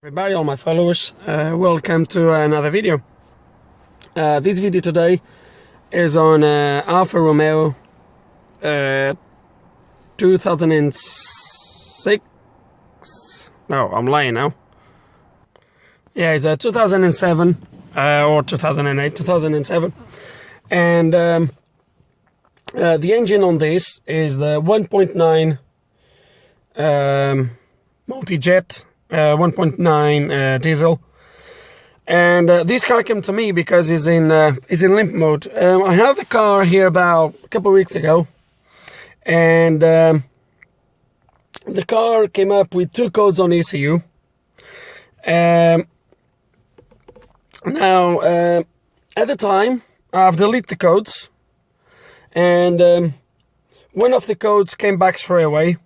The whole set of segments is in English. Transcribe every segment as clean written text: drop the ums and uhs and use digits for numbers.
Everybody, all my followers, welcome to another video. This video today is on Alfa Romeo 2006. No, I'm lying now. Yeah, it's a 2007 or 2008, 2007, and the engine on this is the 1.9 multi-jet. 1.9 diesel, and this car came to me because it's in limp mode. I had the car here about a couple of weeks ago, and the car came up with two codes on ECU. Now, at the time, I've deleted the codes, and one of the codes came back straight away.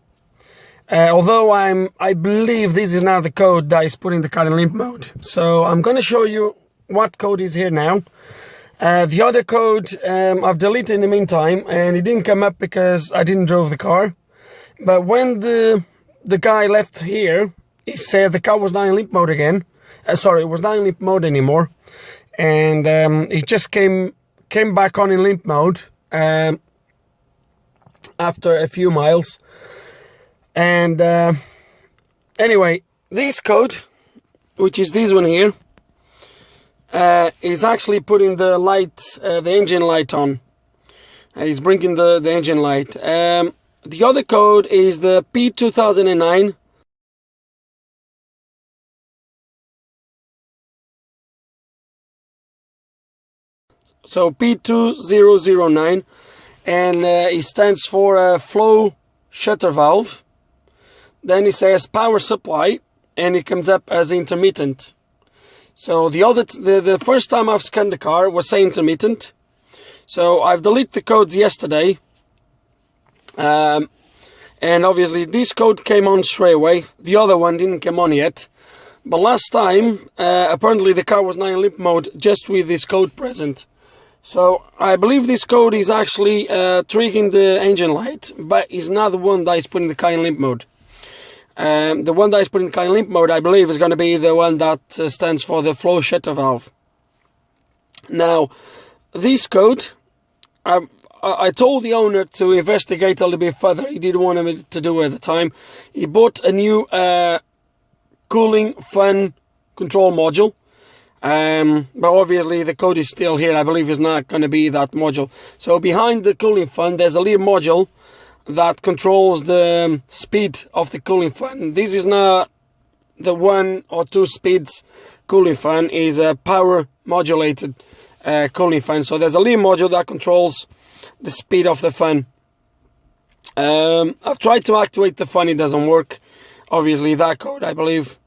Although I believe this is now the code that is put in the car in limp mode. So I'm going to show you what code is here now. The other code I've deleted in the meantime, and it didn't come up because I didn't drive the car. But when the guy left here, he said the car was not in limp mode again. Sorry, it was not in limp mode anymore. And it just came back on in limp mode after a few miles. And anyway, this code, which is this one here, is actually putting the light, the engine light on. It's bringing the engine light. The other code is the P2009. So P2009, and it stands for flow shutter valve. Then it says power supply, and it comes up as intermittent. So the first time I've scanned the car was saying intermittent. So I've deleted the codes yesterday, and obviously this code came on straight away. The other one didn't come on yet. But last time, apparently the car was not in limp mode just with this code present. So I believe this code is actually triggering the engine light, but it's not the one that is putting the car in limp mode. The one that is put in the limp mode, I believe, is going to be the one that stands for the flow shutter valve. Now, this code, I told the owner to investigate a little bit further. He didn't want me to do it at the time. He bought a new cooling fan control module. But obviously the code is still here. I believe it's not going to be that module. So behind the cooling fan, there's a little module that controls the speed of the cooling fan. This is not the 1 or 2 speeds cooling fan, is a power modulated cooling fan. So there's a little module that controls the speed of the fan. I've tried to activate the fan, it doesn't work. Obviously that code, I believe,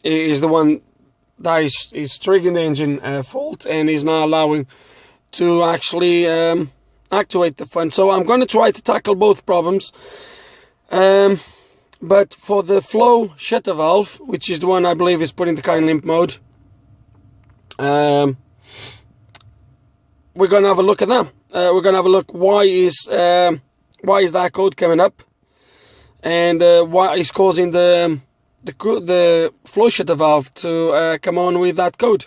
is the one that is triggering the engine fault and is not allowing to actually activate the fan. So I'm going to try to tackle both problems, but for the flow shutter valve, which is the one I believe is putting the car in limp mode, we're going to have a look at that. We're going to have a look why is that code coming up, and what is causing the flow shutter valve to come on with that code.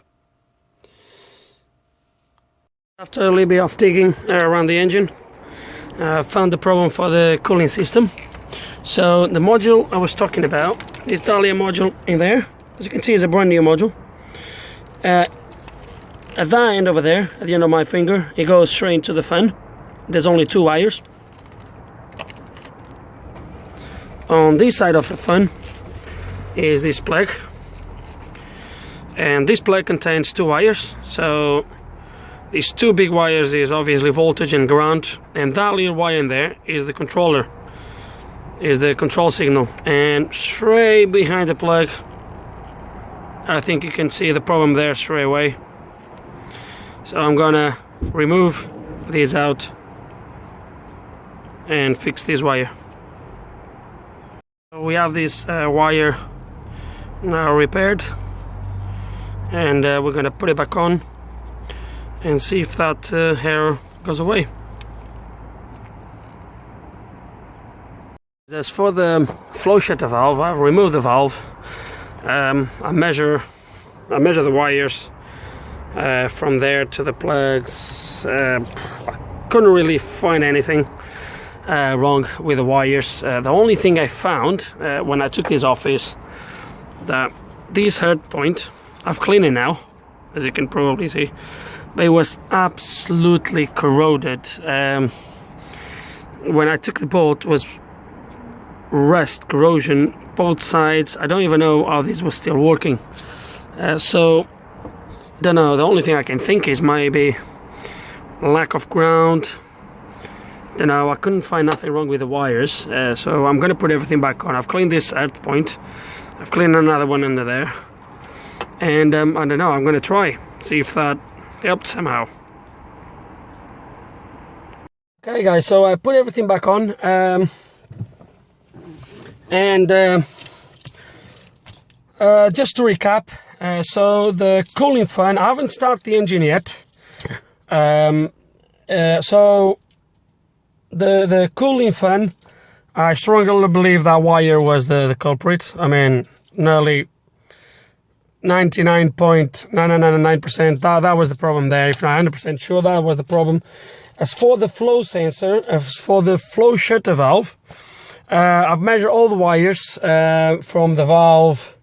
After a little bit of digging around the engine, I found the problem for the cooling system. So the module I was talking about is that little module in there. As you can see, it's a brand new module. At that end over there, at the end of my finger, it goes straight into the fan. There's only 2 wires. On this side of the fan is this plug, and this plug contains 2 wires. So these 2 big wires is obviously voltage and ground, and that little wire in there is the controller, is the control signal. And straight behind the plug, I think you can see the problem there straight away. So I'm gonna remove these out and fix this wire. So we have this wire now repaired, and we're gonna put it back on and see if that error goes away. As for the flow shutter valve, I've removed the valve. I measure the wires from there to the plugs. I couldn't really find anything wrong with the wires. The only thing I found when I took this off is that this hard point, I've cleaned it now, as you can probably see, but it was absolutely corroded. When I took the bolt, it was rust, corrosion, both sides. I don't even know how this was still working. So, don't know. The only thing I can think is maybe lack of ground. Don't know. I couldn't find nothing wrong with the wires. So I'm gonna put everything back on. I've cleaned this earth point. I've cleaned another one under there, and I don't know. I'm gonna try see if that helped somehow. Okay, guys. So I put everything back on. Just to recap, so the cooling fan, I haven't started the engine yet. So the cooling fan, I strongly believe that wire was the culprit. I mean, nearly 99.9999%. That was the problem there. If not 100% sure, that was the problem. As for the flow sensor, as for the flow shutter valve, I've measured all the wires from the valve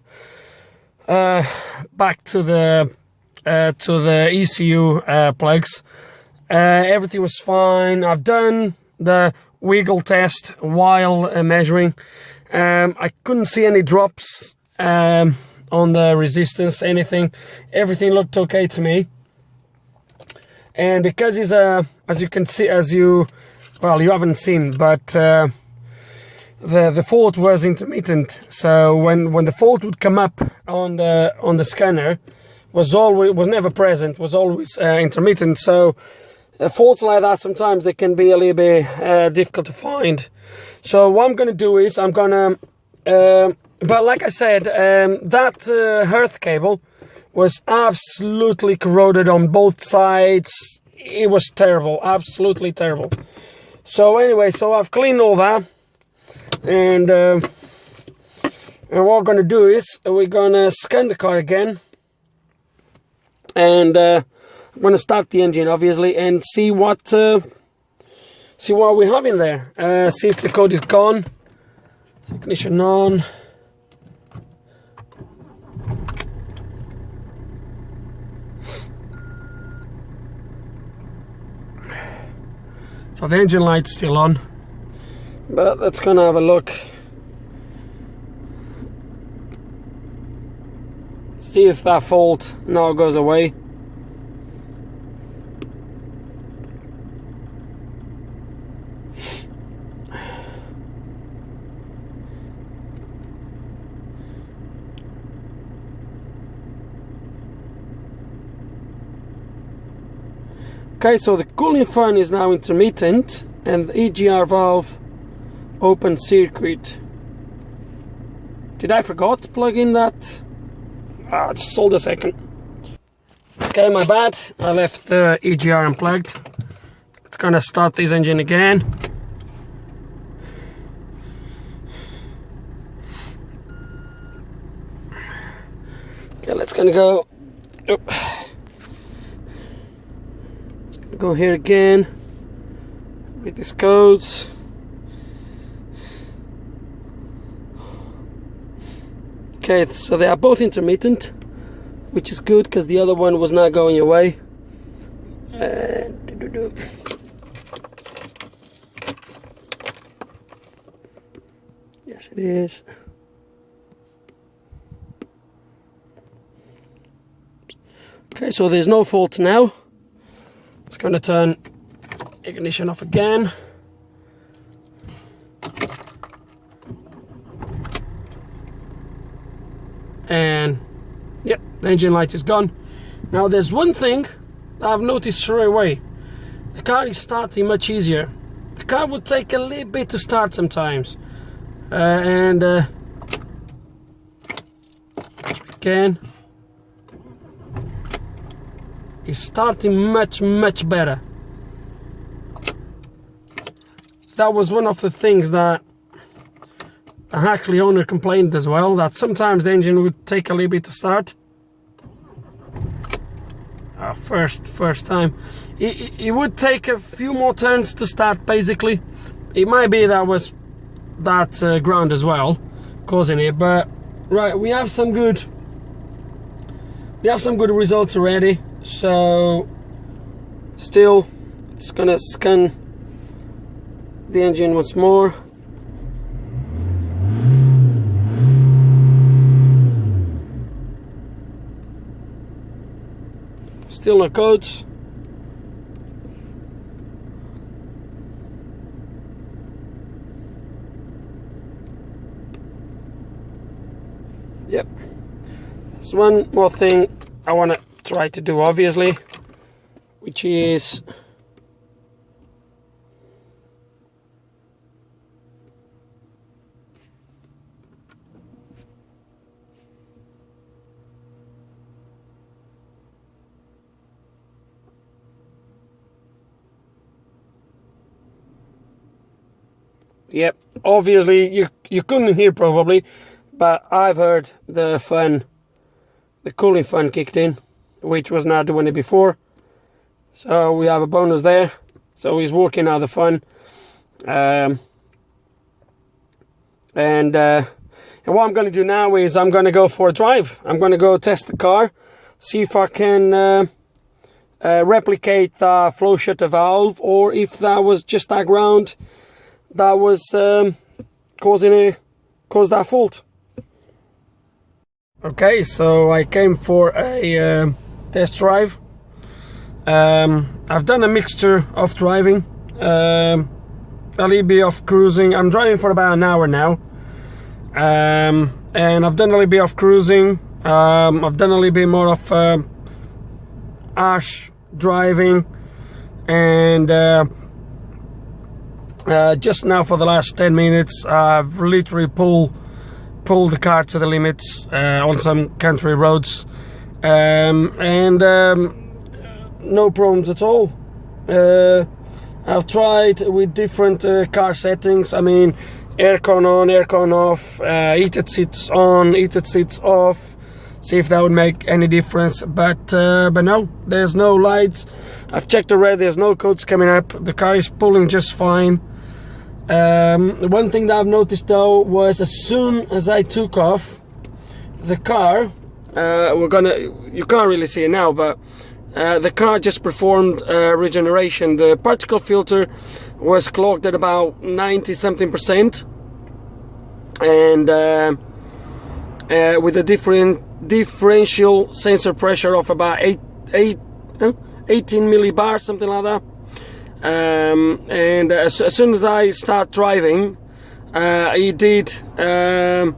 back to the ECU plugs. Everything was fine. I've done the wiggle test while measuring. I couldn't see any drops on the resistance, anything. Everything looked okay to me. And because it's as you can see, you haven't seen, but the fault was intermittent. So when the fault would come up on the scanner, was never present, was always intermittent. So faults like that, sometimes they can be a little bit difficult to find. So what I'm going to do is but like I said, that earth cable was absolutely corroded on both sides. It was terrible, absolutely terrible. So anyway, so I've cleaned all that, and what we're going to do is we're going to scan the car again, and I'm going to start the engine, obviously, and see what we have in there. See if the code is gone. Ignition on. So the engine light's still on, but let's gonna have a look. See if that fault now goes away. Okay, so the cooling fan is now intermittent and the EGR valve open circuit. Did I forgot to plug in that? Just hold a second. Okay, my bad. I left the EGR unplugged. It's gonna start this engine again. Okay, let's gonna go. Go here again, read these codes. Okay, so they are both intermittent, which is good because the other one was not going away. Yes, it is. Okay, so there's no fault now. It's going to turn ignition off again. And yep, the engine light is gone. Now there's one thing that I've noticed straight away. The car is starting much easier. The car would take a little bit to start sometimes. Again. It's starting much better. That was one of the things that actually owner complained as well that sometimes the engine would take a little bit to start. First time. It would take a few more turns to start, basically. It might be that was that ground as well causing it, but right, we have some good results already. So still, it's gonna scan the engine once more. Still no codes. Yep. There's one more thing I want to try to do, obviously, which is yep, obviously you couldn't hear probably, but I've heard the cooling fan kicked in, which was not doing it before. So we have a bonus there. So he's working out the fan. And what I'm going to do now is I'm going to go for a drive. I'm going to go test the car, see if I can replicate the flow shutter valve, or if that was just that ground that was caused that fault. Okay, so I came for a test drive. I've done a mixture of driving, a little bit of cruising. I'm driving for about an hour now, and I've done a little bit of cruising. I've done a little bit more of harsh driving, and just now for the last 10 minutes I've literally pulled the car to the limits on some country roads, and no problems at all. I've tried with different car settings. I mean, aircon on, aircon off, heated seats on, heated seats off, see if that would make any difference, but no, there's no lights. I've checked already, there's no codes coming up. The car is pulling just fine. One thing that I've noticed though was, as soon as I took off the car, you can't really see it now, but the car just performed regeneration. The particle filter was clogged at about 90-something%, and with a differential sensor pressure of about 18 millibars, something like that. And as soon as I start driving, he did a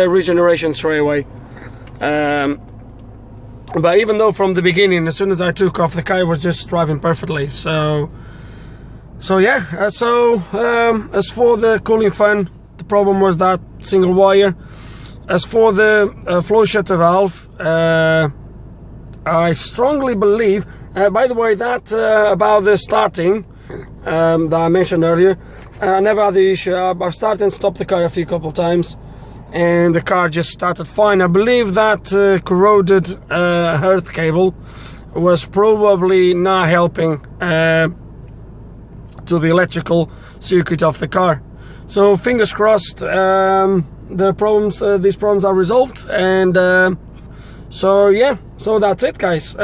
regeneration straight away. But even though from the beginning, as soon as I took off, the car was just driving perfectly. So yeah. As for the cooling fan, the problem was that single wire. As for the flow shutter valve, I strongly believe, by the way, that about the starting that I mentioned earlier, I never had the issue. I've started and stopped the car a couple of times, and the car just started fine. I believe that corroded earth cable was probably not helping to the electrical circuit of the car. So fingers crossed, these problems are resolved, and so yeah, so that's it, guys.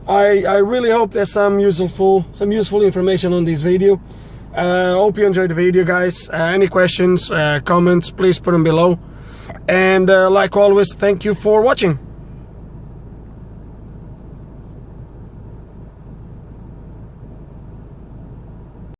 I really hope there's some useful information on this video. Hope you enjoyed the video, guys. Any questions, comments, please put them below. And like always, thank you for watching.